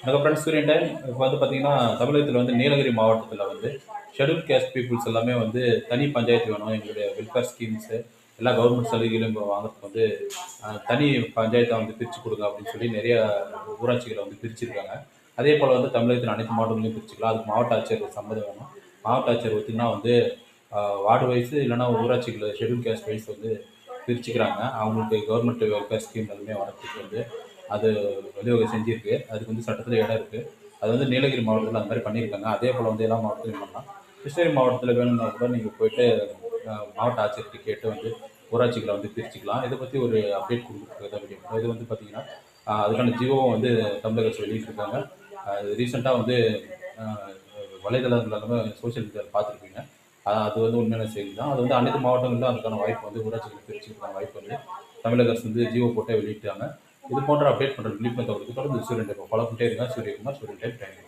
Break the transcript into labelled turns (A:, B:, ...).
A: அதுக்கப்புறம் சூரியன் டைம் இப்போ வந்து பார்த்தீங்கன்னா, தமிழகத்தில வந்து நீலகிரி மாவட்டத்தில வந்து ஷெட்யூல் கேஸ்ட் பீப்புள்ஸ் எல்லாமே வந்து தனி பஞ்சாயத்து வேணும். எங்களுடைய வெல்ஃபேர் ஸ்கீம்ஸு எல்லா கவர்மெண்ட் சலுகைகளும் இப்போ வாங்குறதுக்கு வந்து தனி பஞ்சாயத்தா வந்து பிரிச்சு குடுங்க அப்படின்னு சொல்லி நெறைய ஊராட்சிகள வந்து பிரிச்சிருக்காங்க. அதேபோல வந்து தமிழகத்தின் அனைத்து மாவட்டங்களையும் பிரிச்சுக்கலாம். அதுக்கு மாவட்ட ஆட்சியர் சம்மதம் வேணும். மாவட்ட ஆட்சியர் ஒத்துக்கினா வந்து வார்டு வைஸ் இல்லன்னா ஊராட்சிகள ஷெட்யூல் கேஸ்ட் வைஸ் வந்து பிரிச்சுக்கிறாங்க. அவங்களுக்கு கவர்மெண்ட் வெல்ஃபேர் ஸ்கீம் எல்லாமே வரதுக்கு வந்து அது வழிவகை செஞ்சிருக்கு. அதுக்கு வந்து சட்டத்தில இடம் இருக்கு. அது வந்து நீலகிரி மாவட்டத்தில அந்த மாரி பண்ணியிருக்காங்க. அதேபோல வந்து எல்லா மாவட்டத்திலயும் பண்ணலாம். கிருஷ்ணகிரி மாவட்டத்தில வேணும்னா கூட நீங்க போயிட்டு மாவட்ட ஆட்சியர்ட்ட கேட்டு வந்து ஊராட்சிகள வந்து பிரிச்சுக்கலாம். இத பத்தி ஒரு அப்டேட் குடுக்கறதுக்காக தான் வீடியோ. இது வந்து பார்த்தீங்கன்னா, அதுக்கான ஜியோவும் வந்து தமிழக அரசு வெளியிட்டிருக்காங்க. ரீசென்ட்டா வந்து அ வலைதளங்கள்ல எல்லாமே சோசியல் மீடியால பார்த்துருப்பீங்க. அது வந்து உண்மையான செய்தி தான். அது வந்து அனைத்து மாவட்டங்களிலும் அதுக்கான வாய்ப்பு வந்து ஊராட்சிகள பிரிச்சுக்கிறதுக்கான வாய்ப்பு வந்து தமிழக அரசு வந்து ஜியோ போட்டே வெளியிட்டாங்க. இது போன்ற அப்டேட் பண்ற விழிப்புணர்வு தகவலுக்கு தொடர்ந்து சூரியன் டைப்ப ஃபாலோ பண்ணிட்டே இருங்க. சூரியகுமார், சூரியன் டைப். Thank you.